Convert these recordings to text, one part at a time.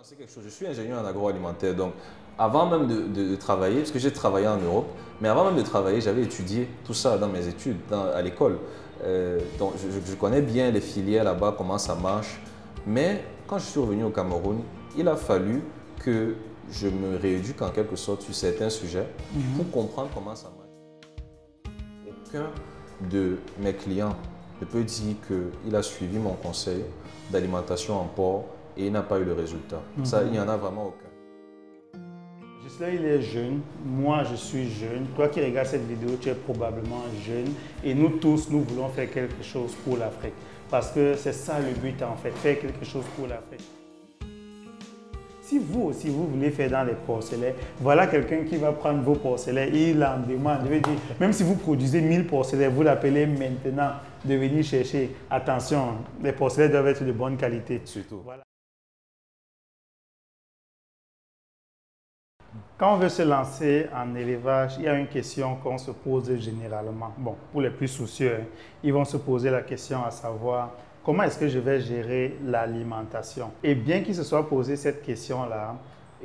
c'est quelque chose. Je suis ingénieur en agroalimentaire, donc avant même de travailler, parce que j'ai travaillé en Europe, mais avant même de travailler, j'avais étudié tout ça dans mes études, à l'école. Donc je connais bien les filières là-bas, comment ça marche. Mais quand je suis revenu au Cameroun, il a fallu que je me rééduque en quelque sorte sur certains sujets pour comprendre comment ça marche. Aucun de mes clients ne peut dire qu'il a suivi mon conseil d'alimentation en porc et il n'a pas eu le résultat. Ça, il n'y en a vraiment aucun. Ghislain, il est jeune, moi je suis jeune, toi qui regardes cette vidéo, tu es probablement jeune et nous tous, nous voulons faire quelque chose pour l'Afrique parce que c'est ça le but en fait, faire quelque chose pour l'Afrique. Si vous aussi, vous voulez faire dans les porcelains, voilà quelqu'un qui va prendre vos porcelains, il en demande, je veux dire, même si vous produisez 1000 porcelains, vous l'appelez maintenant de venir chercher. Attention, les porcelains doivent être de bonne qualité. Surtout. Voilà. Quand on veut se lancer en élevage, il y a une question qu'on se pose généralement. Bon, pour les plus soucieux, ils vont se poser la question à savoir comment est-ce que je vais gérer l'alimentation. Et bien qu'ils se soient posé cette question-là,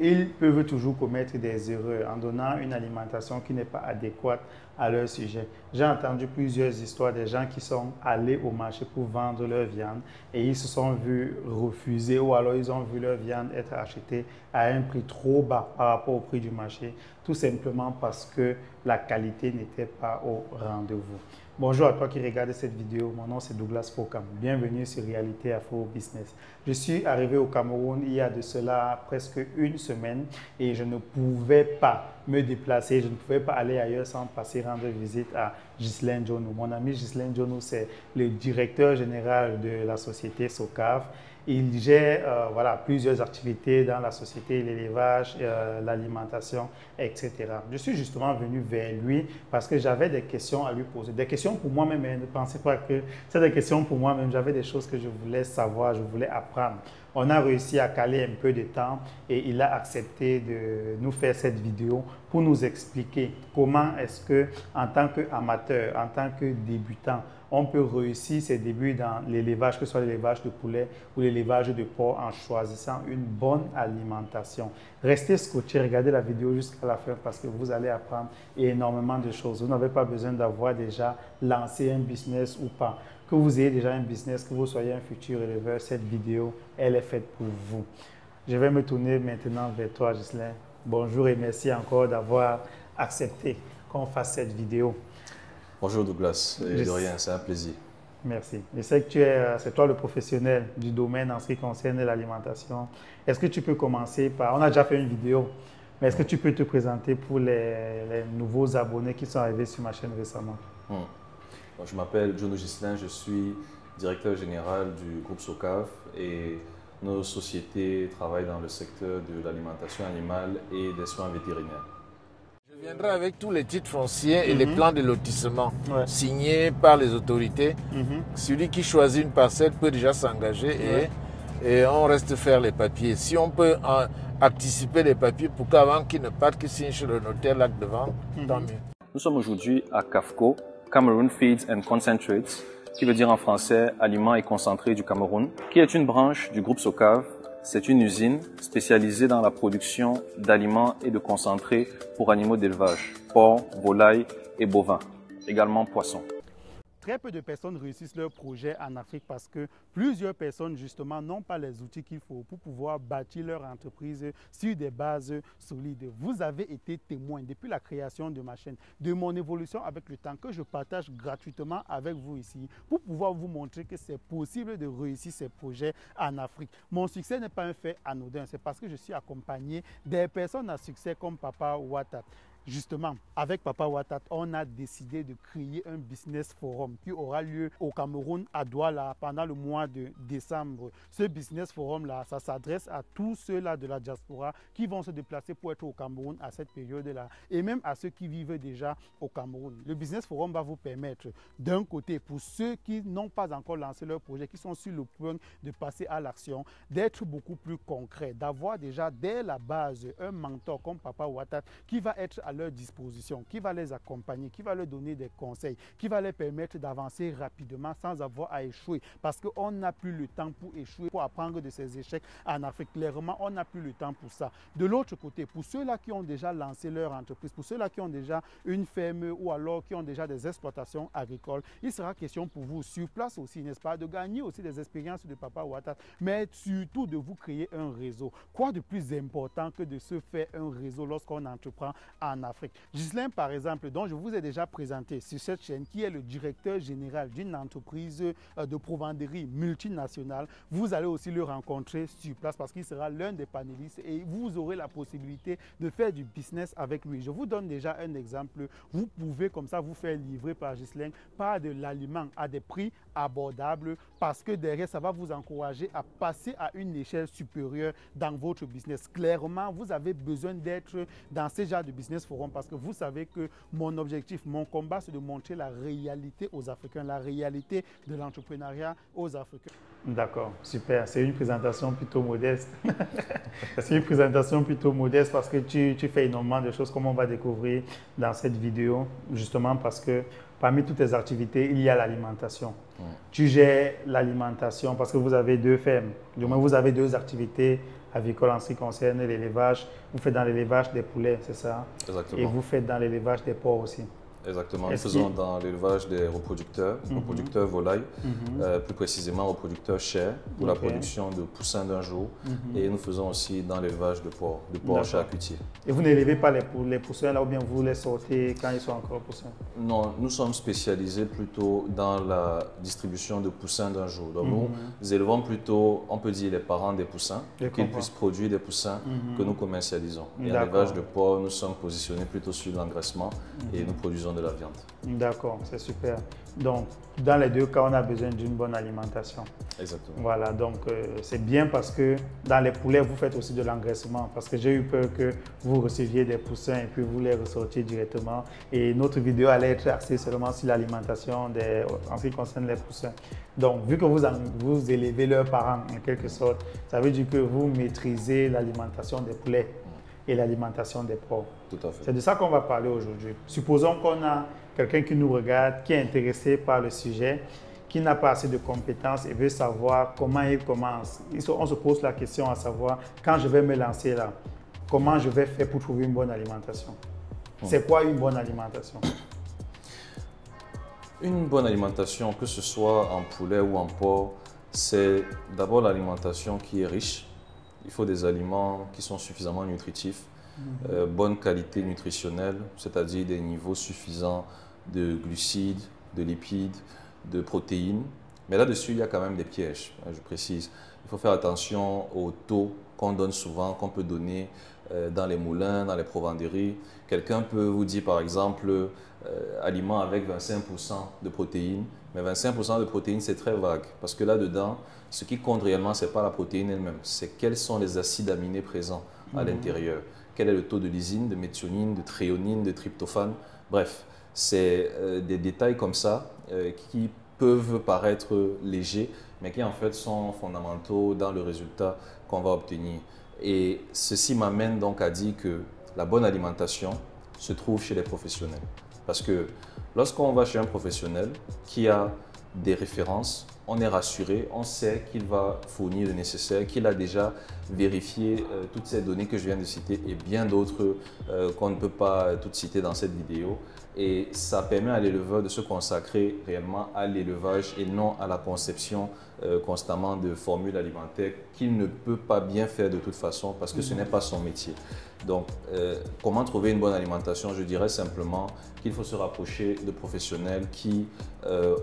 ils peuvent toujours commettre des erreurs en donnant une alimentation qui n'est pas adéquate à leur sujet. J'ai entendu plusieurs histoires des gens qui sont allés au marché pour vendre leur viande et ils se sont vus refuser ou alors ils ont vu leur viande être achetée à un prix trop bas par rapport au prix du marché, tout simplement parce que la qualité n'était pas au rendez-vous. Bonjour à toi qui regarde cette vidéo, mon nom c'est Douglas Fokam. Bienvenue sur Réalité Afro Business. Je suis arrivé au Cameroun il y a de cela presque une semaine et je ne pouvais pas me déplacer, je ne pouvais pas aller ailleurs sans passer rendre visite à Ghislain Djonou. Mon ami Ghislain Djonou, c'est le directeur général de la société SOCAV. Il gère voilà, plusieurs activités dans la société, l'élevage, l'alimentation, etc. Je suis justement venu vers lui parce que j'avais des questions à lui poser. Des questions pour moi-même, ne pensez pas que c'est des questions pour moi-même. J'avais des choses que je voulais savoir, je voulais apprendre. On a réussi à caler un peu de temps et il a accepté de nous faire cette vidéo pour nous expliquer comment est-ce que, en tant qu'amateur, en tant que débutant, on peut réussir ses débuts dans l'élevage, que ce soit l'élevage de poulet ou l'élevage de porc, en choisissant une bonne alimentation. Restez scotché, regardez la vidéo jusqu'à la fin parce que vous allez apprendre énormément de choses. Vous n'avez pas besoin d'avoir déjà lancé un business ou pas. Que vous ayez déjà un business, que vous soyez un futur éleveur, cette vidéo, elle est faite pour vous. Je vais me tourner maintenant vers toi, Ghislain. Bonjour et merci encore d'avoir accepté qu'on fasse cette vidéo. Bonjour Douglas, de rien, c'est un plaisir. Merci. Je sais que c'est toi le professionnel du domaine en ce qui concerne l'alimentation. Est-ce que tu peux commencer par, on a déjà fait une vidéo, mais est-ce que tu peux te présenter pour les nouveaux abonnés qui sont arrivés sur ma chaîne récemment? Bon, je m'appelle Djonou Ghislain, je suis directeur général du groupe SOCAV et nos sociétés travaillent dans le secteur de l'alimentation animale et des soins vétérinaires. Je viendrai avec tous les titres fonciers et les plans de lotissement signés par les autorités. Celui qui choisit une parcelle peut déjà s'engager et on reste faire les papiers. Si on peut anticiper les papiers pour qu'avant qu'ils ne partent, qu'ils signent chez le notaire l'acte de vente, tant mieux. Nous sommes aujourd'hui à CAFCO, Cameroon Feeds and Concentrates, qui veut dire en français Aliments et concentrés du Cameroun, qui est une branche du groupe SOCAV. C'est une usine spécialisée dans la production d'aliments et de concentrés pour animaux d'élevage, porcs, volailles et bovins, également poissons. Très peu de personnes réussissent leur projet en Afrique parce que plusieurs personnes justement n'ont pas les outils qu'il faut pour pouvoir bâtir leur entreprise sur des bases solides. Vous avez été témoin depuis la création de ma chaîne, de mon évolution avec le temps que je partage gratuitement avec vous ici pour pouvoir vous montrer que c'est possible de réussir ces projets en Afrique. Mon succès n'est pas un fait anodin, c'est parce que je suis accompagné des personnes à succès comme Papa Ouattara. Justement, avec Papa Ouattara, on a décidé de créer un business forum qui aura lieu au Cameroun, à Douala, pendant le mois de décembre. Ce business forum-là, ça s'adresse à tous ceux-là de la diaspora qui vont se déplacer pour être au Cameroun à cette période-là, et même à ceux qui vivent déjà au Cameroun. Le business forum va vous permettre, d'un côté, pour ceux qui n'ont pas encore lancé leur projet, qui sont sur le point de passer à l'action, d'être beaucoup plus concrets, d'avoir déjà dès la base un mentor comme Papa Ouattara qui va être à leur disposition, qui va les accompagner, qui va leur donner des conseils, qui va leur permettre d'avancer rapidement sans avoir à échouer. Parce qu'on n'a plus le temps pour échouer, pour apprendre de ses échecs en Afrique. Clairement, on n'a plus le temps pour ça. De l'autre côté, pour ceux-là qui ont déjà lancé leur entreprise, pour ceux-là qui ont déjà une ferme ou alors qui ont déjà des exploitations agricoles, il sera question pour vous sur place aussi, n'est-ce pas, de gagner aussi des expériences de Papa Ouattara, mais surtout de vous créer un réseau. Quoi de plus important que de se faire un réseau lorsqu'on entreprend en Afrique? Ghislain, par exemple, dont je vous ai déjà présenté sur cette chaîne, qui est le directeur général d'une entreprise de provenderie multinationale, vous allez aussi le rencontrer sur place parce qu'il sera l'un des panélistes et vous aurez la possibilité de faire du business avec lui. Je vous donne déjà un exemple. Vous pouvez comme ça vous faire livrer par Ghislain par de l'aliment à des prix abordables parce que derrière, ça va vous encourager à passer à une échelle supérieure dans votre business. Clairement, vous avez besoin d'être dans ce genre de business forum parce que vous savez que mon objectif, mon combat, c'est de montrer la réalité aux Africains, la réalité de l'entrepreneuriat aux Africains. D'accord, super. C'est une présentation plutôt modeste. C'est une présentation plutôt modeste parce que tu fais énormément de choses comme on va découvrir dans cette vidéo, justement parce que parmi toutes tes activités, il y a l'alimentation. Tu gères l'alimentation parce que vous avez deux fermes. Du moins, vous avez deux activités avicoles en ce qui concerne l'élevage. Vous faites dans l'élevage des poulets, c'est ça? Exactement. Et vous faites dans l'élevage des porcs aussi. Exactement. Nous faisons dans l'élevage des reproducteurs, reproducteurs volailles, plus précisément reproducteurs chairs pour la production de poussins d'un jour. Et nous faisons aussi dans l'élevage de porcs charcutiers. Et vous n'élevez pas les poussins là ou bien vous les sortez quand ils sont encore poussins? Non, nous sommes spécialisés plutôt dans la distribution de poussins d'un jour. Donc nous élevons plutôt, on peut dire, les parents des poussins, qu'ils puissent produire des poussins que nous commercialisons. Et en élevage de porcs, nous sommes positionnés plutôt sur l'engraissement et nous produisons de la viande. D'accord, c'est super. Donc, dans les deux cas, on a besoin d'une bonne alimentation. Exactement. Voilà, donc c'est bien parce que dans les poulets, vous faites aussi de l'engraissement parce que j'ai eu peur que vous receviez des poussins et puis vous les ressortiez directement. Et notre vidéo allait être axée seulement sur l'alimentation en ce qui concerne les poussins. Donc, vu que vous élevez leurs parents en quelque sorte, ça veut dire que vous maîtrisez l'alimentation des poulets et l'alimentation des porcs. Tout à fait. C'est de ça qu'on va parler aujourd'hui. Supposons qu'on a quelqu'un qui nous regarde, qui est intéressé par le sujet, qui n'a pas assez de compétences et veut savoir comment il commence. On se pose la question à savoir, quand je vais me lancer là, comment je vais faire pour trouver une bonne alimentation? C'est quoi une bonne alimentation? Une bonne alimentation, que ce soit en poulet ou en porc, c'est d'abord l'alimentation qui est riche. Il faut des aliments qui sont suffisamment nutritifs, bonne qualité nutritionnelle, c'est-à-dire des niveaux suffisants de glucides, de lipides, de protéines. Mais là-dessus, il y a quand même des pièges, je précise. Il faut faire attention au taux qu'on donne souvent, qu'on peut donner dans les moulins, dans les provenderies. Quelqu'un peut vous dire, par exemple, aliment avec 25% de protéines. Mais 25% de protéines, c'est très vague. Parce que là-dedans, ce qui compte réellement, ce n'est pas la protéine elle-même. C'est quels sont les acides aminés présents à l'intérieur. Quel est le taux de lysine, de méthionine, de thréonine, de tryptophane. Bref, c'est des détails comme ça qui peuvent paraître légers, mais qui en fait sont fondamentaux dans le résultat qu'on va obtenir. Et ceci m'amène donc à dire que la bonne alimentation se trouve chez les professionnels. Parce que lorsqu'on va chez un professionnel qui a des références, on est rassuré, on sait qu'il va fournir le nécessaire, qu'il a déjà vérifié toutes ces données que je viens de citer et bien d'autres qu'on ne peut pas toutes citer dans cette vidéo. Et ça permet à l'éleveur de se consacrer réellement à l'élevage et non à la conception constamment de formules alimentaires qu'il ne peut pas bien faire de toute façon parce que ce n'est pas son métier. Donc, comment trouver une bonne alimentation? Je dirais simplement qu'il faut se rapprocher de professionnels qui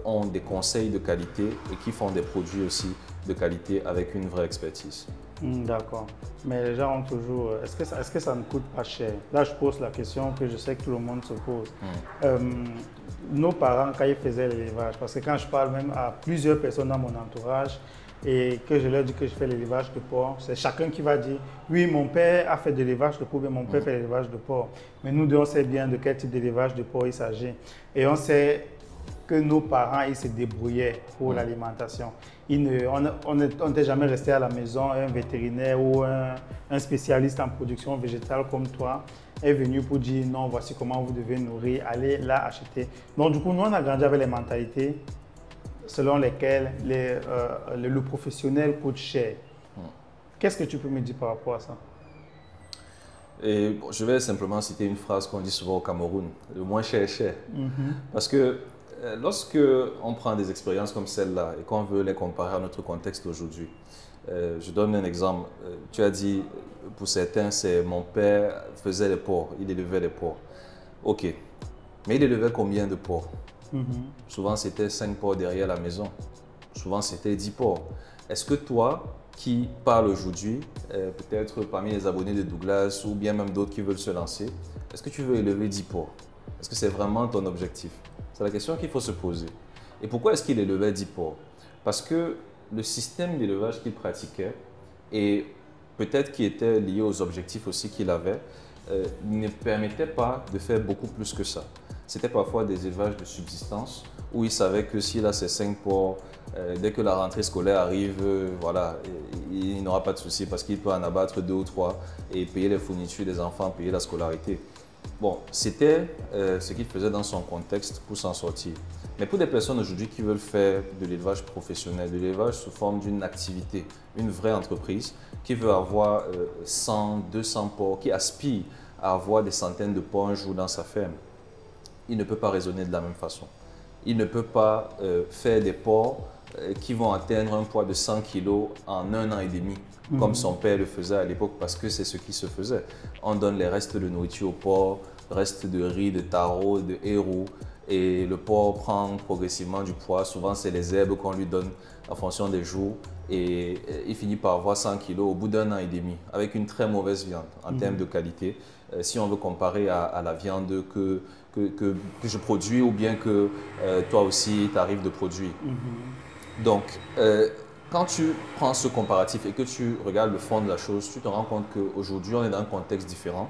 ont des conseils de qualité et qui font des produits aussi de qualité avec une vraie expertise. D'accord. Mais les gens ont toujours... Est-ce que ça ne coûte pas cher? Là, je pose la question que je sais que tout le monde se pose. Nos parents, quand ils faisaient l'élevage, parce que quand je parle même à plusieurs personnes dans mon entourage et que je leur dis que je fais l'élevage de porc, c'est chacun qui va dire « Oui, mon père a fait de l'élevage de porc, mais mon père fait l'élevage de porc. » Mais nous deux, on sait bien de quel type d'élevage de porc il s'agit. Et on sait que nos parents ils se débrouillaient pour l'alimentation. On n'était jamais resté à la maison, un vétérinaire ou un spécialiste en production végétale comme toi est venu pour dire non, voici comment vous devez nourrir, allez là acheter. Donc du coup, nous on a grandi avec les mentalités selon lesquelles le professionnel coûte cher. Qu'est-ce que tu peux me dire par rapport à ça? Et bon, je vais simplement citer une phrase qu'on dit souvent au Cameroun, le moins cher est cher. Parce que lorsque on prend des expériences comme celle-là et qu'on veut les comparer à notre contexte aujourd'hui, je donne un exemple. Tu as dit, pour certains, c'est mon père faisait les porcs, il élevait les porcs. Ok, mais il élevait combien de porcs? Souvent, c'était 5 porcs derrière la maison. Souvent, c'était 10 porcs. Est-ce que toi, qui parle aujourd'hui, peut-être parmi les abonnés de Douglas ou bien même d'autres qui veulent se lancer, est-ce que tu veux élever 10 porcs? Est-ce que c'est vraiment ton objectif? C'est la question qu'il faut se poser. Et pourquoi est-ce qu'il élevait 10 porcs? Parce que le système d'élevage qu'il pratiquait et peut-être qui était lié aux objectifs aussi qu'il avait, ne permettait pas de faire beaucoup plus que ça. C'était parfois des élevages de subsistance où il savait que s'il a ses 5 porcs, dès que la rentrée scolaire arrive, voilà, il n'aura pas de souci parce qu'il peut en abattre 2 ou 3 et payer les fournitures des enfants, payer la scolarité. Bon, c'était ce qu'il faisait dans son contexte pour s'en sortir. Mais pour des personnes aujourd'hui qui veulent faire de l'élevage professionnel, de l'élevage sous forme d'une activité, une vraie entreprise, qui veut avoir 100, 200 porcs, qui aspire à avoir des centaines de porcs un jour dans sa ferme, il ne peut pas raisonner de la même façon. Il ne peut pas faire des porcs qui vont atteindre un poids de 100 kg en 1 an et demi, comme son père le faisait à l'époque, parce que c'est ce qui se faisait. On donne les restes de nourriture au porc, restes de riz, de taro, de héros, et le porc prend progressivement du poids. Souvent, c'est les herbes qu'on lui donne en fonction des jours, et il finit par avoir 100 kg au bout d'1 an et demi, avec une très mauvaise viande en termes de qualité. Si on veut comparer à la viande que je produis ou bien que toi aussi tu arrives de produire. Donc, quand tu prends ce comparatif et que tu regardes le fond de la chose, tu te rends compte qu'aujourd'hui, on est dans un contexte différent,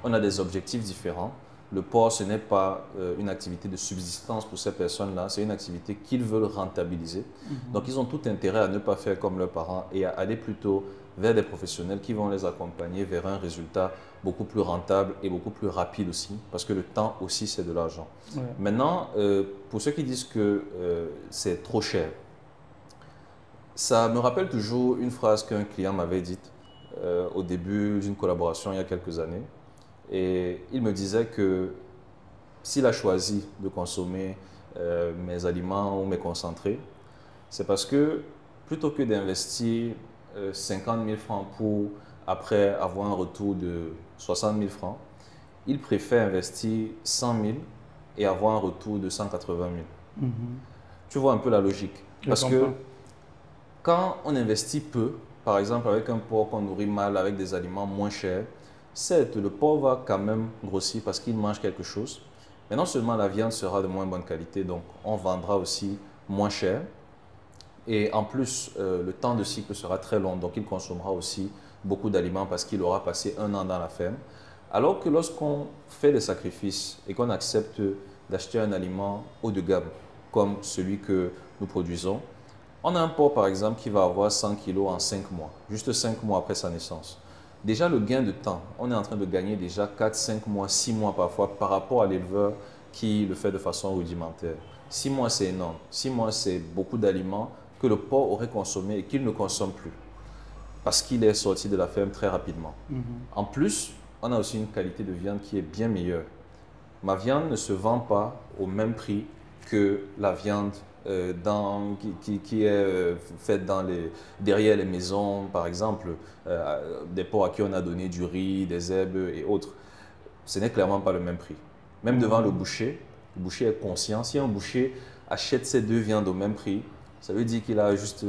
on a des objectifs différents. Le porc, ce n'est pas une activité de subsistance pour ces personnes-là, c'est une activité qu'ils veulent rentabiliser. Donc, ils ont tout intérêt à ne pas faire comme leurs parents et à aller plutôt vers des professionnels qui vont les accompagner vers un résultat beaucoup plus rentable et beaucoup plus rapide aussi, parce que le temps aussi, c'est de l'argent. Ouais. Maintenant, pour ceux qui disent que c'est trop cher, ça me rappelle toujours une phrase qu'un client m'avait dite au début d'une collaboration il y a quelques années. Et il me disait que s'il a choisi de consommer mes aliments ou mes concentrés, c'est parce que plutôt que d'investir 50 000 francs pour après avoir un retour de 60 000 francs, il préfère investir 100 000 et avoir un retour de 180 000. Tu vois un peu la logique. Parce que quand on investit peu, par exemple avec un porc qu'on nourrit mal, avec des aliments moins chers, certes, le porc va quand même grossir parce qu'il mange quelque chose, mais non seulement la viande sera de moins bonne qualité, donc on vendra aussi moins cher. Et en plus, le temps de cycle sera très long, donc il consommera aussi beaucoup d'aliments parce qu'il aura passé 1 an dans la ferme. Alors que lorsqu'on fait des sacrifices et qu'on accepte d'acheter un aliment haut de gamme, comme celui que nous produisons, on a un porc par exemple qui va avoir 100 kg en 5 mois, juste 5 mois après sa naissance. Déjà le gain de temps, on est en train de gagner déjà 4, 5 mois, 6 mois parfois par rapport à l'éleveur qui le fait de façon rudimentaire. 6 mois c'est énorme, 6 mois c'est beaucoup d'aliments que le porc aurait consommé et qu'il ne consomme plus parce qu'il est sorti de la ferme très rapidement. En plus, on a aussi une qualité de viande qui est bien meilleure. Ma viande ne se vend pas au même prix que la viande qui est faite derrière les maisons, par exemple, des porcs à qui on a donné du riz, des herbes et autres. Ce n'est clairement pas le même prix. Même devant le boucher est conscient. Si un boucher achète ces 2 viandes au même prix, ça veut dire qu'il a juste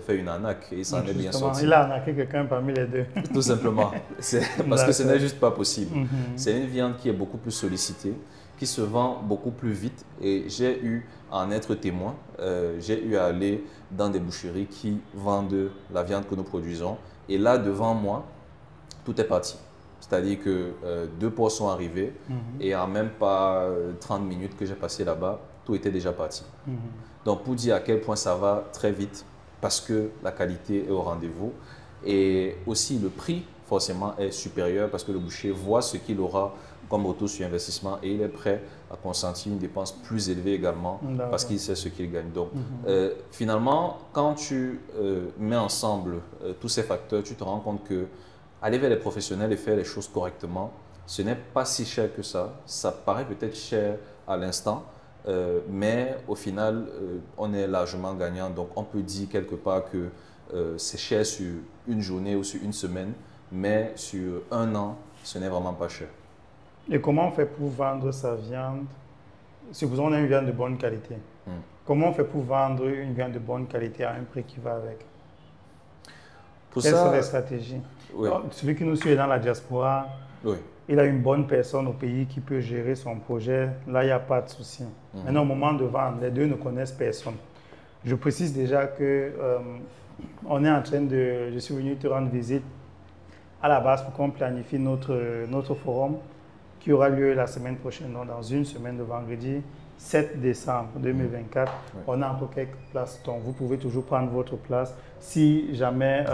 fait une arnaque et il s'en est bien sorti. Il a arnaqué quelqu'un parmi les 2. Tout simplement. Parce que ce n'est juste pas possible. C'est une viande qui est beaucoup plus sollicitée, qui se vend beaucoup plus vite. Et j'ai eu à en être témoin. J'ai eu à aller dans des boucheries qui vendent la viande que nous produisons. Et là, devant moi, tout est parti. C'est-à-dire que 2 porcs sont arrivés et en même pas 30 minutes que j'ai passé là-bas, tout était déjà parti. Donc, pour dire à quel point ça va très vite, parce que la qualité est au rendez-vous. Et aussi, le prix, forcément, est supérieur parce que le boucher voit ce qu'il aura comme retour sur investissement et il est prêt à consentir une dépense plus élevée également parce qu'il sait ce qu'il gagne. Donc, finalement, quand tu mets ensemble tous ces facteurs, tu te rends compte que aller vers les professionnels et faire les choses correctement, ce n'est pas si cher que ça. Ça paraît peut-être cher à l'instant, mais au final, on est largement gagnant. Donc, on peut dire quelque part que c'est cher sur une journée ou sur une semaine, mais sur un an, ce n'est vraiment pas cher. Et comment on fait pour vendre sa viande? Supposons qu'on a une viande de bonne qualité. Comment on fait pour vendre une viande de bonne qualité à un prix qui va avec? Quelles sont les stratégies? Oui. Celui qui nous suit est dans la diaspora. Oui. Il a une bonne personne au pays qui peut gérer son projet. Là, il n'y a pas de souci. Maintenant, au moment de vendre, les deux ne connaissent personne. Je précise déjà que on est en train de... Je suis venu te rendre visite à la base pour qu'on planifie notre forum qui aura lieu la semaine prochaine, donc dans une semaine, le vendredi 7 décembre 2024. On a encore quelques places, donc vous pouvez toujours prendre votre place si jamais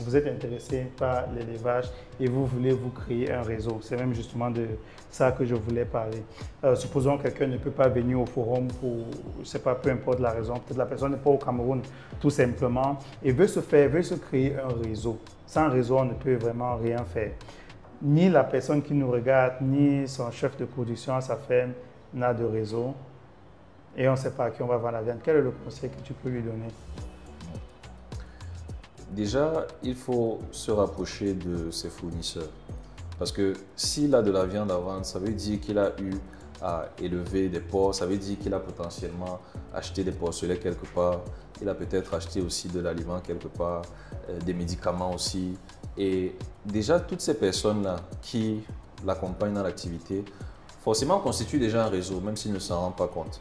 vous êtes intéressé par l'élevage et vous voulez vous créer un réseau. C'est même justement de ça que je voulais parler. Supposons que quelqu'un ne peut pas venir au forum pour, je ne sais pas, peu importe la raison, peut-être la personne n'est pas au Cameroun tout simplement et veut se créer un réseau. Sans réseau, on ne peut vraiment rien faire. Ni la personne qui nous regarde, ni son chef de production, sa ferme, n'a de réseau. Et on ne sait pas à qui on va vendre la viande. Quel est le conseil que tu peux lui donner? Déjà, il faut se rapprocher de ses fournisseurs. Parce que s'il a de la viande à vendre, ça veut dire qu'il a eu à élever des porcs, ça veut dire qu'il a potentiellement acheté des porcelets quelque part, il a peut-être acheté aussi de l'aliment quelque part, des médicaments aussi. Et déjà, toutes ces personnes-là qui l'accompagnent dans l'activité, forcément constituent déjà un réseau, même s'il ne s'en rend pas compte.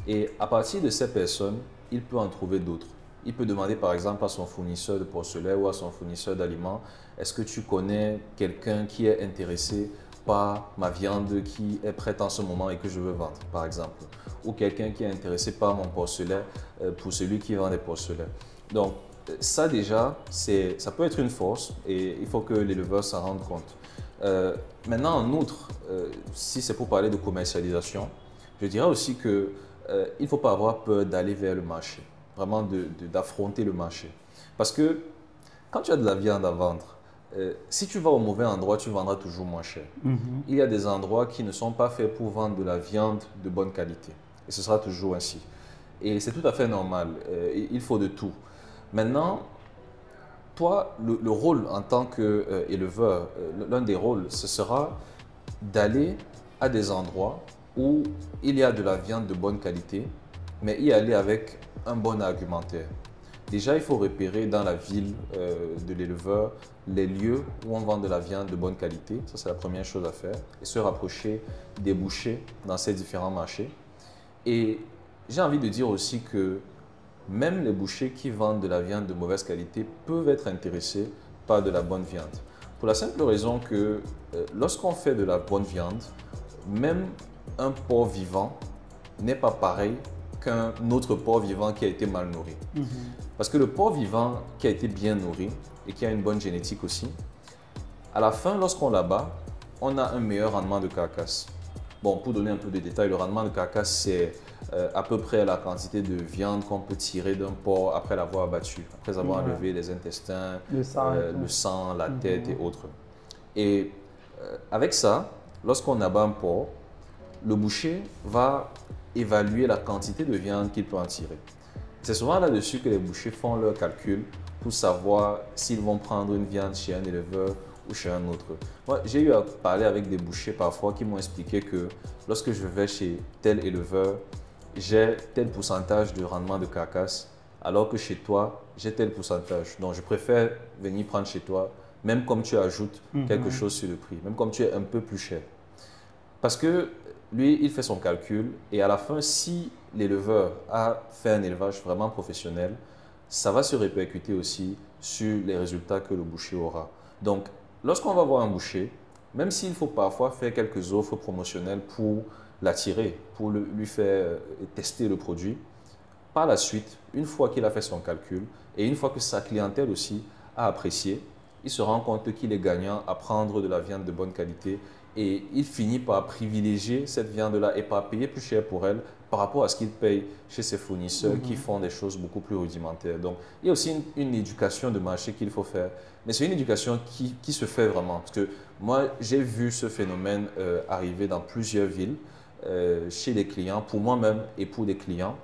Et à partir de ces personnes, il peut en trouver d'autres. Il peut demander par exemple à son fournisseur de porcelain ou à son fournisseur d'aliments, est-ce que tu connais quelqu'un qui est intéressé par ma viande qui est prête en ce moment et que je veux vendre, par exemple. Ou quelqu'un qui est intéressé par mon porcelain pour celui qui vend des porcelains. Donc, ça déjà, ça peut être une force et il faut que l'éleveur s'en rende compte. Maintenant, en outre, si c'est pour parler de commercialisation, je dirais aussi qu'il ne faut pas avoir peur d'aller vers le marché, vraiment d'affronter le marché. Parce que quand tu as de la viande à vendre, si tu vas au mauvais endroit, tu vendras toujours moins cher. Il y a des endroits qui ne sont pas faits pour vendre de la viande de bonne qualité. Et ce sera toujours ainsi. Et c'est tout à fait normal. Il faut de tout. Maintenant, toi, le rôle en tant qu'éleveur, l'un des rôles, ce sera d'aller à des endroits où il y a de la viande de bonne qualité, mais y aller avec un bon argumentaire. Déjà, il faut repérer dans la ville de l'éleveur les lieux où on vend de la viande de bonne qualité. Ça, c'est la première chose à faire. Et se rapprocher des bouchers dans ces différents marchés. Et j'ai envie de dire aussi que même les bouchers qui vendent de la viande de mauvaise qualité peuvent être intéressés par de la bonne viande. Pour la simple raison que lorsqu'on fait de la bonne viande, même un porc vivant n'est pas pareil qu'un autre porc vivant qui a été mal nourri. Parce que le porc vivant qui a été bien nourri et qui a une bonne génétique aussi, à la fin, lorsqu'on l'abat, on a un meilleur rendement de carcasse. Bon, pour donner un peu de détails, le rendement de carcasse, c'est à peu près la quantité de viande qu'on peut tirer d'un porc après l'avoir abattu, après avoir enlevé les intestins, le sang, la tête et autres. Et avec ça, lorsqu'on abat un porc, le boucher va évaluer la quantité de viande qu'il peut en tirer. C'est souvent là-dessus que les bouchers font leurs calculs pour savoir s'ils vont prendre une viande chez un éleveur ou chez un autre. Moi, j'ai eu à parler avec des bouchers parfois qui m'ont expliqué que lorsque je vais chez tel éleveur, j'ai tel pourcentage de rendement de carcasse, alors que chez toi, j'ai tel pourcentage. Donc, je préfère venir prendre chez toi, même comme tu ajoutes quelque chose sur le prix, même comme tu es un peu plus cher. Parce que lui, il fait son calcul et à la fin, si l'éleveur a fait un élevage vraiment professionnel, ça va se répercuter aussi sur les résultats que le boucher aura. Donc, lorsqu'on va voir un boucher, même s'il faut parfois faire quelques offres promotionnelles pour l'attirer, pour lui faire tester le produit. Par la suite, une fois qu'il a fait son calcul et une fois que sa clientèle aussi a apprécié, il se rend compte qu'il est gagnant à prendre de la viande de bonne qualité et il finit par privilégier cette viande-là et par payer plus cher pour elle par rapport à ce qu'il paye chez ses fournisseurs qui font des choses beaucoup plus rudimentaires. Donc, il y a aussi une éducation de marché qu'il faut faire. Mais c'est une éducation qui se fait vraiment. Parce que moi, j'ai vu ce phénomène arriver dans plusieurs villes, chez des clients, pour moi-même et pour des clients,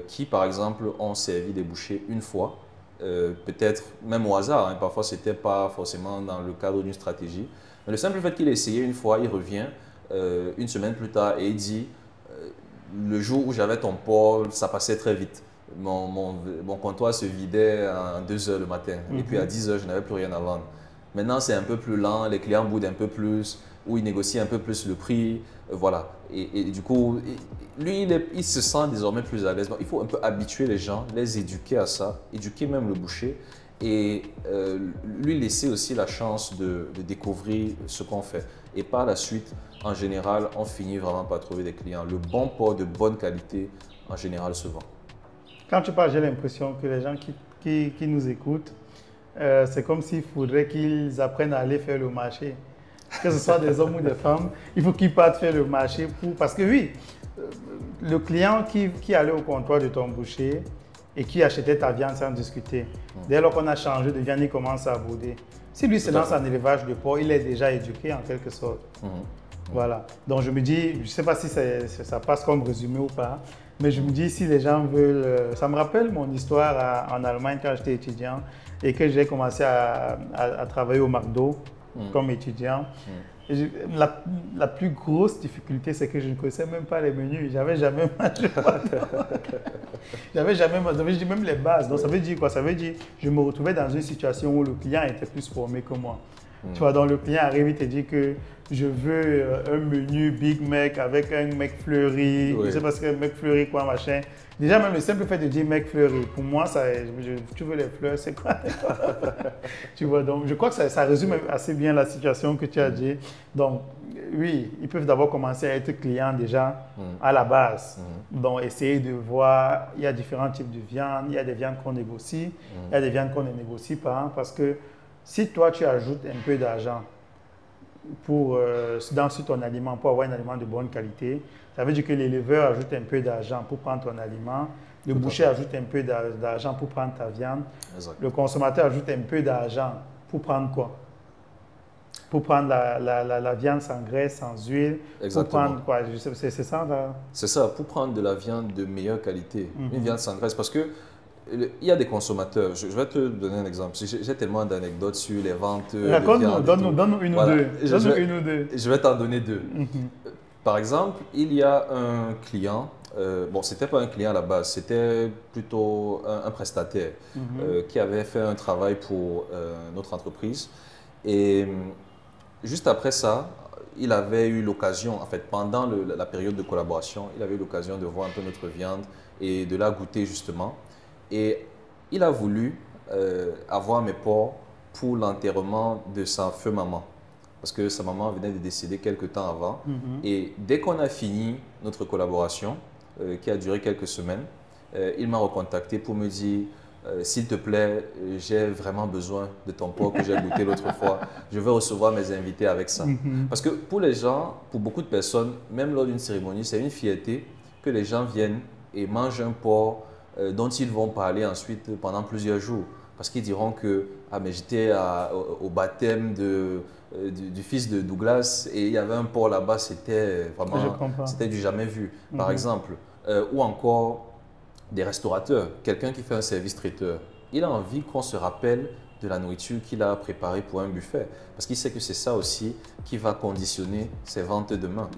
qui, par exemple, ont servi des bouchées une fois, peut-être même au hasard, hein, parfois ce n'était pas forcément dans le cadre d'une stratégie. Mais le simple fait qu'il ait essayé une fois, il revient une semaine plus tard et il dit le jour où j'avais ton porc, ça passait très vite. Mon comptoir se vidait en 2 heures le matin. Et puis à 10 heures, je n'avais plus rien à vendre. Maintenant, c'est un peu plus lent, les clients boudent un peu plus, ou ils négocient un peu plus le prix. Voilà. Et du coup, lui, il se sent désormais plus à l'aise. Il faut un peu habituer les gens, les éduquer à ça, éduquer même le boucher et lui laisser aussi la chance de découvrir ce qu'on fait. Et par la suite, en général, on finit vraiment par trouver des clients. Le bon porc de bonne qualité, en général, se vend. Quand tu parles, j'ai l'impression que les gens qui nous écoutent, c'est comme s'il faudrait qu'ils apprennent à aller faire le marché. Que ce soit des hommes ou des femmes, il faut qu'ils partent faire le marché parce que oui, le client qui allait au comptoir de ton boucher et qui achetait ta viande sans discuter, dès lors qu'on a changé de viande, il commence à bouder. Si lui se lance en élevage de porc, il est déjà éduqué en quelque sorte. Voilà. Donc je me dis, je ne sais pas si ça passe comme résumé ou pas, mais je me dis si les gens veulent... Ça me rappelle mon histoire en Allemagne quand j'étais étudiant et que j'ai commencé à travailler au McDo comme étudiant. La plus grosse difficulté, c'est que je ne connaissais même pas les menus. J'avais jamais mangé. J'avais jamais mangé, même les bases. Donc ça veut dire quoi? Ça veut dire que je me retrouvais dans une situation où le client était plus formé que moi. Tu vois, donc le client arrive, il te dit que je veux un menu Big Mac avec un McFlurry. Je sais pas ce que McFlurry, quoi, machin. Déjà, même le simple fait de dire McFlurry, pour moi, tu veux les fleurs, c'est quoi? Tu vois, donc je crois que ça résume assez bien la situation que tu as dit. Donc, oui, ils peuvent d'abord commencer à être clients déjà à la base. Donc, essayer de voir, il y a différents types de viande, il y a des viandes qu'on négocie, il y a des viandes qu'on ne négocie pas, parce que si toi, tu ajoutes un peu d'argent sur ton aliment pour avoir un aliment de bonne qualité, ça veut dire que l'éleveur ajoute un peu d'argent pour prendre ton aliment, le boucher ajoute un peu d'argent pour prendre ta viande, le consommateur ajoute un peu d'argent pour prendre quoi? Pour prendre la viande sans graisse, sans huile. Exactement. Pour prendre quoi? C'est ça là? C'est ça, pour prendre de la viande de meilleure qualité, une viande sans graisse. Parce que il y a des consommateurs, je vais te donner un exemple. J'ai tellement d'anecdotes sur les ventes. Raconte-nous, donne-nous une ou deux. Je vais t'en donner deux. Par exemple, il y a un client, bon, ce n'était pas un client à la base, c'était plutôt un prestataire qui avait fait un travail pour notre entreprise. Et juste après ça, il avait eu l'occasion, en fait, pendant la période de collaboration, il avait eu l'occasion de voir un peu notre viande et de la goûter justement. Et il a voulu avoir mes porcs pour l'enterrement de sa feu maman. Parce que sa maman venait de décéder quelques temps avant. Et dès qu'on a fini notre collaboration, qui a duré quelques semaines, il m'a recontacté pour me dire s'il te plaît, j'ai vraiment besoin de ton porc que j'ai goûté l'autre fois. Je veux recevoir mes invités avec ça. Parce que pour les gens, pour beaucoup de personnes, même lors d'une cérémonie, c'est une fierté que les gens viennent et mangent un porc dont ils vont parler ensuite pendant plusieurs jours. Parce qu'ils diront que mais j'étais au baptême du fils de Douglas et il y avait un porc là-bas, c'était vraiment du jamais vu, par exemple. Ou encore des restaurateurs, quelqu'un qui fait un service traiteur. Il a envie qu'on se rappelle de la nourriture qu'il a préparée pour un buffet. Parce qu'il sait que c'est ça aussi qui va conditionner ses ventes demain.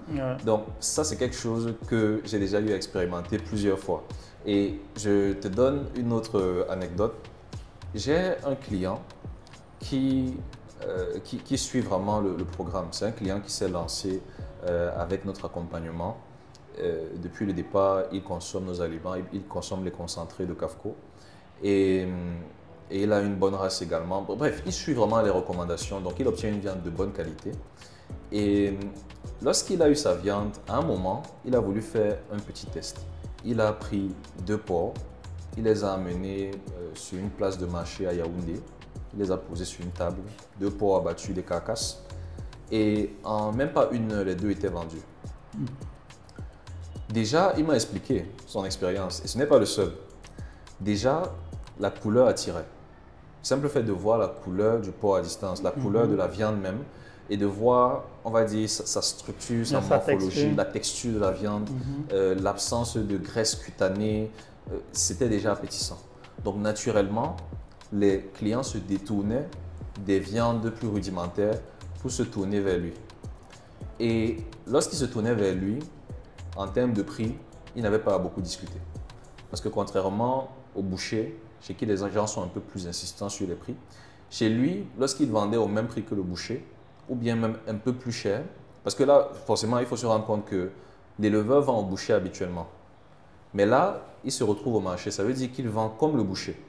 Donc ça, c'est quelque chose que j'ai déjà eu à expérimenter plusieurs fois. Et je te donne une autre anecdote. J'ai un client qui suit vraiment le programme. C'est un client qui s'est lancé avec notre accompagnement. Depuis le départ, il consomme nos aliments, il consomme les concentrés de Cafco. Et il a une bonne race également. Bref, il suit vraiment les recommandations. Donc, il obtient une viande de bonne qualité. Et lorsqu'il a eu sa viande, à un moment, il a voulu faire un petit test. Il a pris 2 porcs, il les a amenés sur une place de marché à Yaoundé. Il les a posés sur une table, 2 porcs abattus, des carcasses. Et en même pas 1 heure, les 2 étaient vendus. Déjà, il m'a expliqué son expérience, et ce n'est pas le seul. Déjà, la couleur attirait. Le simple fait de voir la couleur du porc à distance, la couleur de la viande même, et de voir, on va dire, sa structure, sa morphologie, la texture de la viande, l'absence de graisse cutanée, c'était déjà appétissant. Donc naturellement, les clients se détournaient des viandes plus rudimentaires pour se tourner vers lui. Et lorsqu'ils se tournaient vers lui, en termes de prix, il n'avait pas à beaucoup discuter. Parce que contrairement au boucher, chez qui les gens sont un peu plus insistants sur les prix, chez lui, lorsqu'il vendait au même prix que le boucher, ou bien même un peu plus cher, parce que là, forcément, il faut se rendre compte que l'éleveur vend au boucher habituellement. Mais là, il se retrouve au marché, ça veut dire qu'il vend comme le boucher.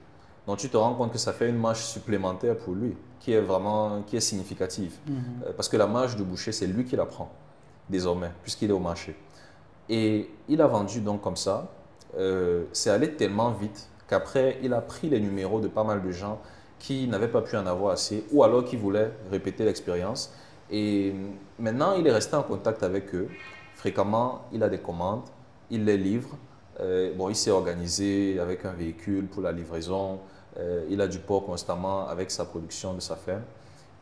Donc tu te rends compte que ça fait une marge supplémentaire pour lui, qui est significative. Parce que la marge du boucher, c'est lui qui la prend, désormais, puisqu'il est au marché. Et il a vendu donc comme ça. C'est allé tellement vite qu'après, il a pris les numéros de pas mal de gens qui n'avaient pas pu en avoir assez ou alors qui voulaient répéter l'expérience. Et maintenant, il est resté en contact avec eux. Fréquemment, il a des commandes, il les livre. Bon, il s'est organisé avec un véhicule pour la livraison. Il a du porc constamment avec sa production de sa ferme.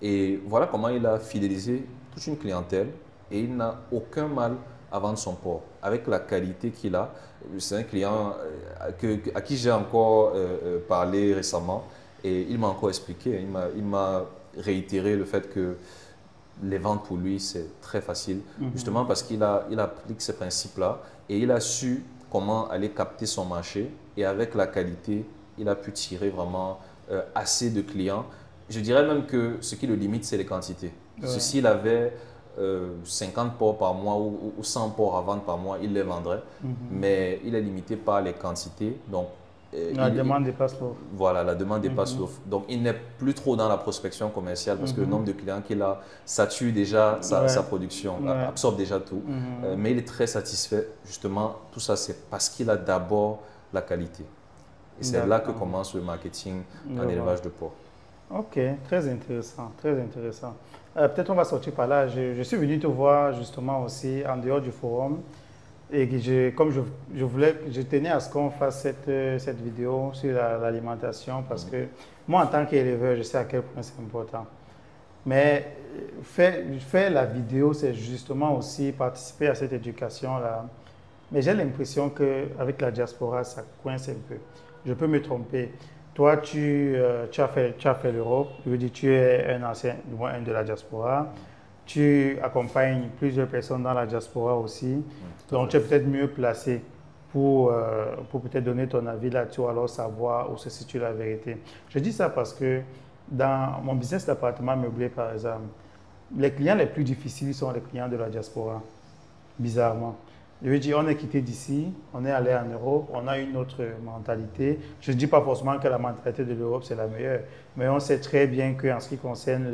Et voilà comment il a fidélisé toute une clientèle et il n'a aucun mal à vendre son porc avec la qualité qu'il a. C'est un client à qui j'ai encore parlé récemment et il m'a encore expliqué, il m'a réitéré le fait que les ventes pour lui c'est très facile, justement parce qu'il applique ces principes-là et il a su comment aller capter son marché et avec la qualité, il a pu tirer vraiment assez de clients. Je dirais même que ce qui le limite, c'est les quantités. Ouais. S'il avait 50 porcs par mois ou 100 porcs à vendre par mois, il les vendrait. Mais il est limité par les quantités. Donc, la demande dépasse l'offre. Voilà, la demande dépasse l'offre. Donc, il n'est plus trop dans la prospection commerciale parce que le nombre de clients qu'il a sature déjà sa production, absorbe déjà tout. Mais il est très satisfait. Justement, tout ça, c'est parce qu'il a d'abord la qualité. Et c'est là que commence le marketing en élevage de porc. Ok, très intéressant, très intéressant. Peut-être on va sortir par là. Je suis venu te voir justement aussi en dehors du forum et comme je tenais à ce qu'on fasse cette vidéo sur l'alimentation parce que moi en tant qu'éleveur, je sais à quel point c'est important. Mais faire la vidéo, c'est justement aussi participer à cette éducation-là. Mais j'ai l'impression qu'avec la diaspora, ça coince un peu. Je peux me tromper. Toi, tu as fait l'Europe, je veux dire, tu es un ancien, un de la diaspora. Tu accompagnes plusieurs personnes dans la diaspora aussi. Donc, tu es peut-être mieux placé pour peut-être donner ton avis là-dessus, alors savoir où se situe la vérité. Je dis ça parce que dans mon business d'appartement meublé, par exemple, les clients les plus difficiles sont les clients de la diaspora, bizarrement. Je veux dire, on est quitté d'ici, on est allé en Europe, on a une autre mentalité. Je ne dis pas forcément que la mentalité de l'Europe, c'est la meilleure, mais on sait très bien qu'en ce qui concerne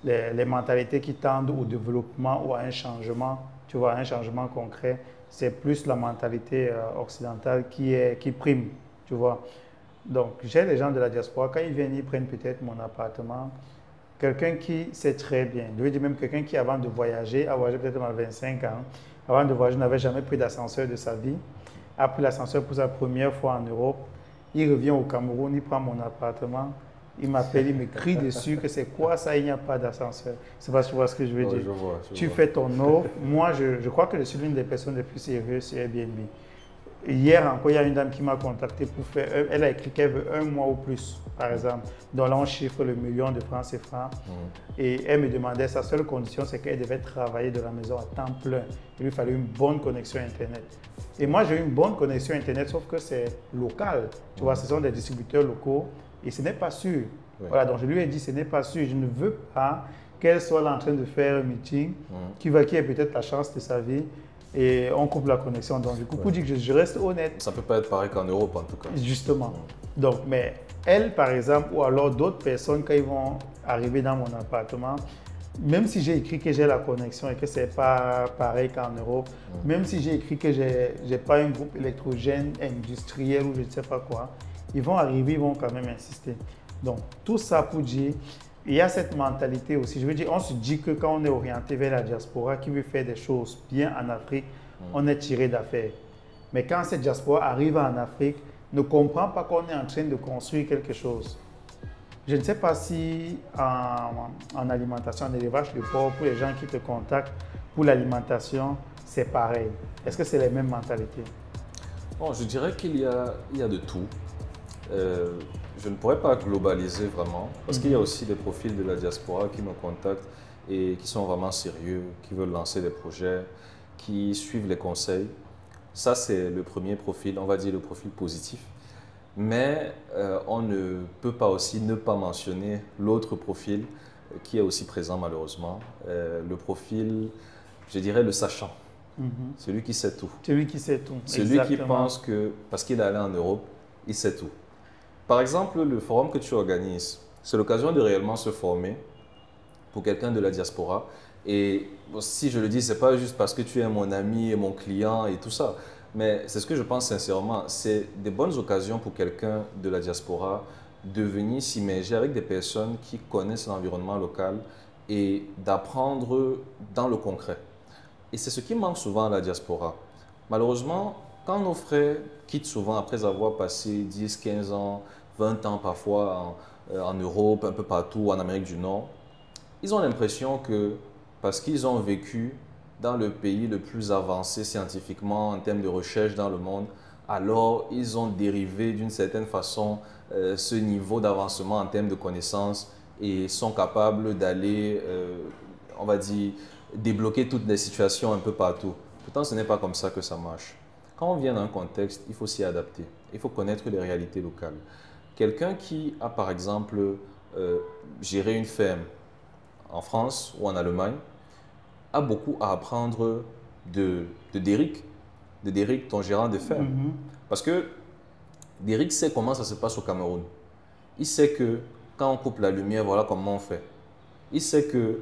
les mentalités qui tendent au développement ou à un changement, tu vois, un changement concret, c'est plus la mentalité occidentale qui prime, tu vois. Donc, j'ai des gens de la diaspora, quand ils viennent, ils prennent peut-être mon appartement. Quelqu'un qui sait très bien, je veux dire même quelqu'un qui, avant de voyager, a voyagé peut-être à 25 ans, avant de voyager, n'avait jamais pris d'ascenseur de sa vie, a pris l'ascenseur pour sa première fois en Europe. Il revient au Cameroun, il prend mon appartement, il m'appelle, il me crie dessus que c'est quoi ça, il n'y a pas d'ascenseur. C'est pas, tu vois ce que je veux dire. Tu fais ton offre. Moi, je crois que je suis l'une des personnes les plus sérieuses sur Airbnb. Hier encore, il y a une dame qui m'a contacté pour faire, elle a écrit qu'elle veut 1 mois ou plus, par exemple. Donc là, on chiffre le million de francs CFA. Et elle me demandait, sa seule condition, c'est qu'elle devait travailler de la maison à temps plein. Il lui fallait une bonne connexion Internet. Et moi, j'ai une bonne connexion Internet, sauf que c'est local. Tu vois, ce sont des distributeurs locaux et ce n'est pas sûr. Voilà, donc je lui ai dit, ce n'est pas sûr. Je ne veux pas qu'elle soit là en train de faire un meeting qui ait peut-être la chance de sa vie. Et on coupe la connexion. Donc, du coup, pour dire que je reste honnête. Ça ne peut pas être pareil qu'en Europe, en tout cas. Justement. Donc, mais elle, par exemple, ou alors d'autres personnes, quand ils vont arriver dans mon appartement, même si j'ai écrit que j'ai la connexion et que ce n'est pas pareil qu'en Europe, même si j'ai écrit que je n'ai pas un groupe électrogène industriel ou je ne sais pas quoi, ils vont arriver, ils vont quand même insister. Donc, tout ça pour dire, il y a cette mentalité aussi. Je veux dire, on se dit que quand on est orienté vers la diaspora qui veut faire des choses bien en Afrique, on est tiré d'affaire. Mais quand cette diaspora arrive en Afrique, ne comprend pas qu'on est en train de construire quelque chose. Je ne sais pas si en alimentation, en élevage de porc, pour les gens qui te contactent pour l'alimentation, c'est pareil. Est-ce que c'est les mêmes mentalités? Bon, je dirais qu'il y a de tout. Je ne pourrais pas globaliser vraiment, parce qu'il y a aussi des profils de la diaspora qui me contactent et qui sont vraiment sérieux, qui veulent lancer des projets, qui suivent les conseils. Ça, c'est le premier profil, on va dire le profil positif. Mais on ne peut pas aussi ne pas mentionner l'autre profil qui est aussi présent malheureusement. Le profil, je dirais le sachant, celui qui sait tout. Celui qui sait tout, celui qui pense que, parce qu'il est allé en Europe, il sait tout. Par exemple, le forum que tu organises, c'est l'occasion de réellement se former pour quelqu'un de la diaspora. Et si je le dis, ce n'est pas juste parce que tu es mon ami et mon client et tout ça. Mais c'est ce que je pense sincèrement, c'est des bonnes occasions pour quelqu'un de la diaspora de venir s'immerger avec des personnes qui connaissent l'environnement local et d'apprendre dans le concret. Et c'est ce qui manque souvent à la diaspora. Malheureusement, quand nos frères quittent souvent après avoir passé 10, 15 ans, 20 ans parfois en Europe, un peu partout, en Amérique du Nord, ils ont l'impression que parce qu'ils ont vécu dans le pays le plus avancé scientifiquement en termes de recherche dans le monde, alors ils ont dérivé d'une certaine façon ce niveau d'avancement en termes de connaissances et sont capables d'aller, on va dire, débloquer toutes les situations un peu partout. Pourtant, ce n'est pas comme ça que ça marche. Quand on vient dans un contexte, il faut s'y adapter. Il faut connaître les réalités locales. Quelqu'un qui a, par exemple, géré une ferme en France ou en Allemagne, a beaucoup à apprendre de Derrick, ton gérant de ferme. Parce que Derrick sait comment ça se passe au Cameroun. Il sait que quand on coupe la lumière, voilà comment on fait. Il sait que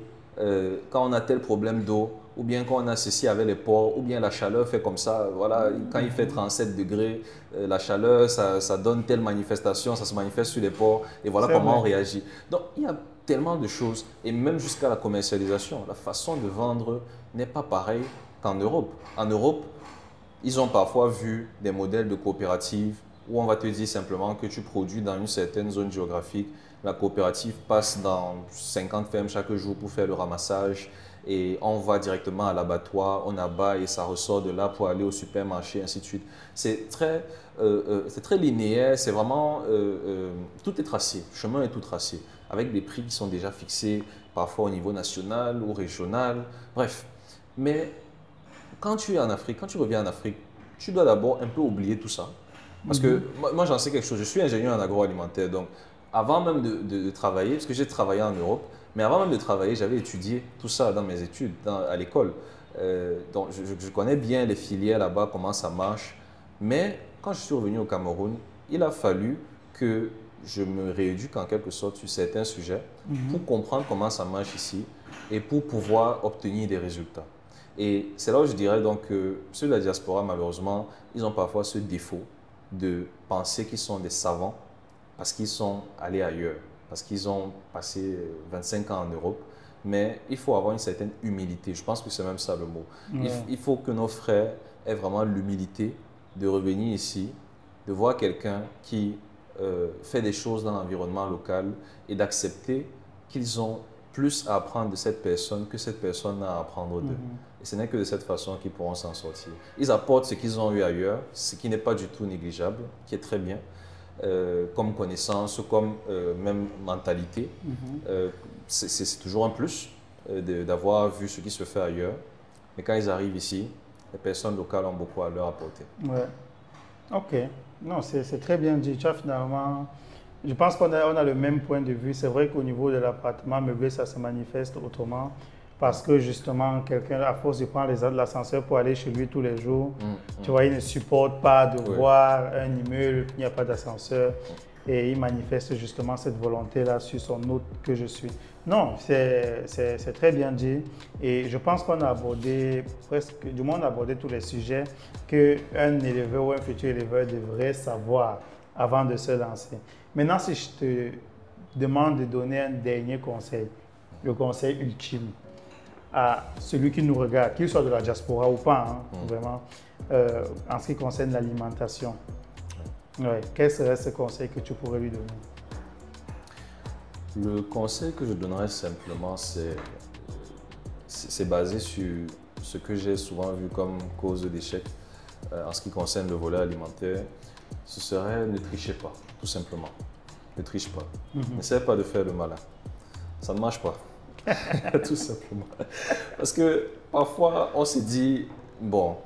quand on a tel problème d'eau, ou bien quand on a ceci avec les porcs, ou bien la chaleur fait comme ça, voilà, quand il fait 37 degrés, la chaleur, ça donne telle manifestation, ça se manifeste sur les porcs, et voilà comment on réagit. Donc, il y a tellement de choses, et même jusqu'à la commercialisation, la façon de vendre n'est pas pareille qu'en Europe. En Europe, ils ont parfois vu des modèles de coopératives où on va te dire simplement que tu produis dans une certaine zone géographique, la coopérative passe dans 50 fermes chaque jour pour faire le ramassage et on va directement à l'abattoir, on abat et ça ressort de là pour aller au supermarché, ainsi de suite. C'est très linéaire, c'est vraiment, tout est tracé, le chemin est tout tracé, avec des prix qui sont déjà fixés, parfois au niveau national ou régional, bref. Mais quand tu es en Afrique, quand tu reviens en Afrique, tu dois d'abord un peu oublier tout ça. Parce que moi j'en sais quelque chose, je suis ingénieur en agroalimentaire, donc avant même de travailler, parce que j'ai travaillé en Europe, mais avant même de travailler, j'avais étudié tout ça dans mes études, à l'école. Donc je connais bien les filières là-bas, comment ça marche. Mais quand je suis revenu au Cameroun, il a fallu que je me rééduque en quelque sorte sur certains sujets pour comprendre comment ça marche ici et pour pouvoir obtenir des résultats. Et c'est là où je dirais donc que ceux de la diaspora, malheureusement, ils ont parfois ce défaut de penser qu'ils sont des savants parce qu'ils sont allés ailleurs, parce qu'ils ont passé 25 ans en Europe. Mais il faut avoir une certaine humilité. Je pense que c'est même ça le mot. Il faut que nos frères aient vraiment l'humilité de revenir ici, de voir quelqu'un qui fait des choses dans l'environnement local et d'accepter qu'ils ont plus à apprendre de cette personne que cette personne a à apprendre d'eux. Et ce n'est que de cette façon qu'ils pourront s'en sortir. Ils apportent ce qu'ils ont eu ailleurs, ce qui n'est pas du tout négligeable, qui est très bien, comme connaissance, comme même mentalité. C'est toujours un plus d'avoir vu ce qui se fait ailleurs. Mais quand ils arrivent ici, les personnes locales ont beaucoup à leur apporter. Ouais. Ok. Non, c'est très bien dit. Tu as finalement... Je pense qu'on a le même point de vue. C'est vrai qu'au niveau de l'appartement meublé, ça se manifeste autrement. Parce que justement, quelqu'un, à force de prendre l'ascenseur pour aller chez lui tous les jours, tu vois, il ne supporte pas de voir un immeuble, il n'y a pas d'ascenseur. Et il manifeste justement cette volonté-là sur son hôte que je suis. Non, c'est très bien dit. Et je pense qu'on a abordé presque, du moins on a abordé tous les sujets qu'un éleveur ou un futur éleveur devrait savoir avant de se lancer. Maintenant, si je te demande de donner un dernier conseil, le conseil ultime à celui qui nous regarde, qu'il soit de la diaspora ou pas, hein, vraiment, en ce qui concerne l'alimentation, ouais, quel serait ce conseil que tu pourrais lui donner? Le conseil que je donnerais simplement, c'est basé sur ce que j'ai souvent vu comme cause d'échec en ce qui concerne le volet alimentaire. Ce serait ne trichez pas, tout simplement. Ne triche pas. N'essaie pas de faire le malin. Ça ne marche pas. Tout simplement. Parce que parfois, on se dit, bon,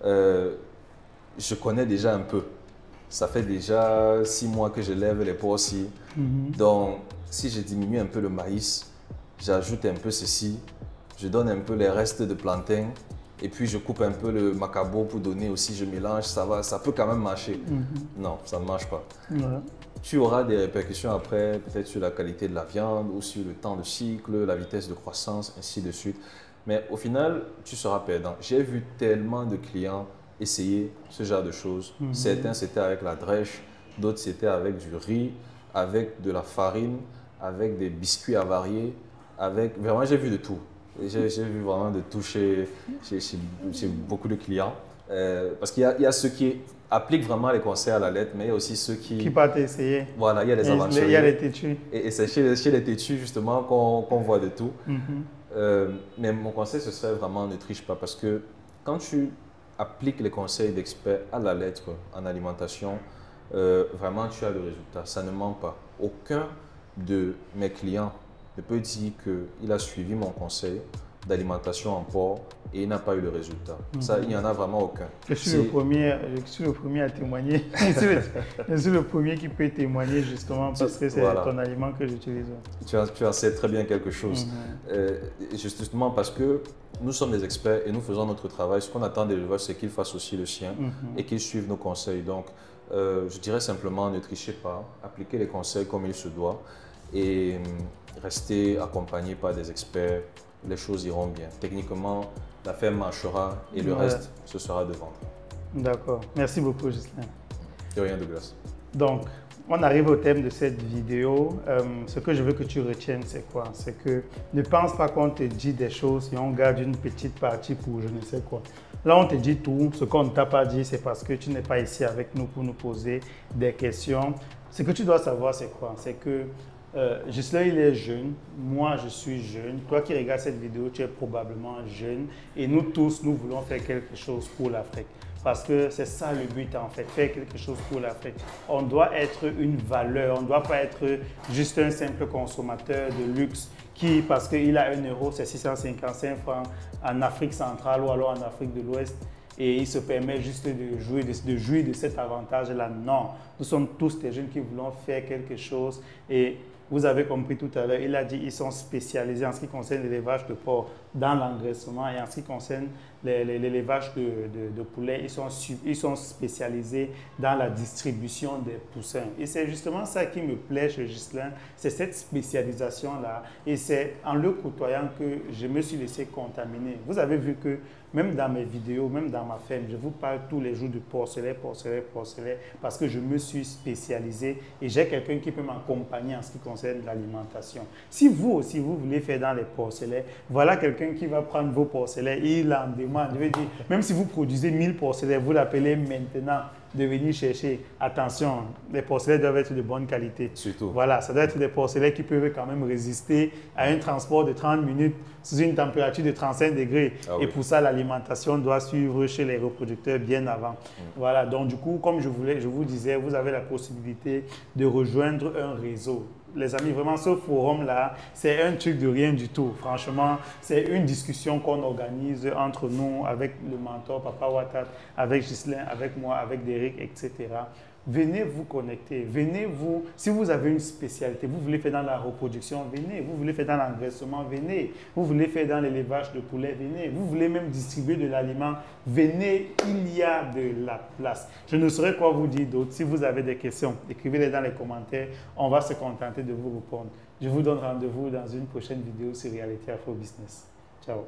je connais déjà un peu. Ça fait déjà 6 mois que je lève les porcs-ci. Donc, si je diminue un peu le maïs, j'ajoute un peu ceci, je donne un peu les restes de plantain et puis je coupe un peu le macabo pour donner aussi, je mélange, ça peut quand même marcher. Non, ça ne marche pas. Tu auras des répercussions après, peut-être sur la qualité de la viande ou sur le temps de cycle, la vitesse de croissance, ainsi de suite. Mais au final, tu seras perdant. J'ai vu tellement de clients essayer ce genre de choses. Certains, c'était avec la drèche, d'autres, c'était avec du riz, avec de la farine, avec des biscuits avariés, avec... Vraiment, j'ai vu de tout. J'ai vu vraiment de tout chez beaucoup de clients. Parce qu'il y a ceux qui appliquent vraiment les conseils à la lettre, mais il y a aussi ceux qui partent essayer. Voilà, il y a les aventuriers. Il y a les têtus. Et c'est chez les têtus, justement, qu'on voit de tout. Mais mon conseil, ce serait vraiment ne triche pas. Parce que quand tu appliques les conseils d'experts à la lettre en alimentation, vraiment, tu as le résultat. Ça ne ment pas. Aucun de mes clients ne peut dire qu'il a suivi mon conseil d'alimentation en porc et il n'a pas eu le résultat. Ça, il n'y en a vraiment aucun. Je suis le premier à témoigner. Je suis le premier qui peut témoigner justement parce que c'est ton aliment que j'utilise. Tu en sais très bien quelque chose. Justement parce que nous sommes des experts et nous faisons notre travail. Ce qu'on attend des éleveurs, c'est qu'ils fassent aussi le sien et qu'ils suivent nos conseils. Donc, je dirais simplement ne trichez pas, appliquez les conseils comme il se doit et restez accompagné par des experts. Les choses iront bien. Techniquement, la ferme marchera et le reste, ce sera de vendre. D'accord. Merci beaucoup, Ghislain. De rien, Douglas. Donc, on arrive au thème de cette vidéo. Ce que je veux que tu retiennes, c'est quoi? C'est que ne pense pas qu'on te dit des choses et on garde une petite partie pour je ne sais quoi. Là, on te dit tout. Ce qu'on ne t'a pas dit, c'est parce que tu n'es pas ici avec nous pour nous poser des questions. Ce que tu dois savoir, c'est quoi? C'est que Ghislain, il est jeune, moi je suis jeune, toi qui regardes cette vidéo, tu es probablement jeune et nous tous, nous voulons faire quelque chose pour l'Afrique. Parce que c'est ça le but en fait, faire quelque chose pour l'Afrique. On doit être une valeur, on ne doit pas être juste un simple consommateur de luxe qui, parce qu'il a 1 euro, c'est 655 francs en Afrique centrale ou alors en Afrique de l'Ouest. Et il se permet juste de jouir de cet avantage-là. Non, nous sommes tous des jeunes qui voulons faire quelque chose et vous avez compris tout à l'heure, il a dit qu'ils sont spécialisés en ce qui concerne l'élevage de porc dans l'engraissement et en ce qui concerne l'élevage de poulets, ils sont spécialisés dans la distribution des poussins. Et c'est justement ça qui me plaît chez Ghislain, c'est cette spécialisation-là. Et c'est en le côtoyant que je me suis laissé contaminer. Vous avez vu que même dans mes vidéos, même dans ma ferme, je vous parle tous les jours de porcelet, parce que je me suis spécialisé et j'ai quelqu'un qui peut m'accompagner en ce qui concerne l'alimentation. Si vous aussi, vous voulez faire dans les porcelets, voilà quelqu'un qui va prendre vos porcelets et il en demande. Je veux dire, même si vous produisez 1000 porcelets, vous l'appelez maintenant de venir chercher. Attention, les porcelets doivent être de bonne qualité. Surtout. Voilà, ça doit être des porcelets qui peuvent quand même résister à un transport de 30 minutes sous une température de 35 degrés. Et pour ça, l'alimentation doit suivre chez les reproducteurs bien avant. Voilà, donc du coup, comme je vous disais, vous avez la possibilité de rejoindre un réseau. Les amis, vraiment, ce forum-là, c'est un truc de rien du tout. Franchement, c'est une discussion qu'on organise entre nous, avec le mentor Papa Ouattara, avec Ghislain, avec moi, avec Derek, etc. Venez vous connecter, venez vous, si vous avez une spécialité, vous voulez faire dans la reproduction, venez, vous voulez faire dans l'engraissement, venez, vous voulez faire dans l'élevage de poulets, venez, vous voulez même distribuer de l'aliment, venez, il y a de la place. Je ne saurais quoi vous dire d'autre. Si vous avez des questions, écrivez-les dans les commentaires, on va se contenter tenté de vous répondre. Je vous donne rendez-vous dans une prochaine vidéo sur Reality Afro Business. Ciao.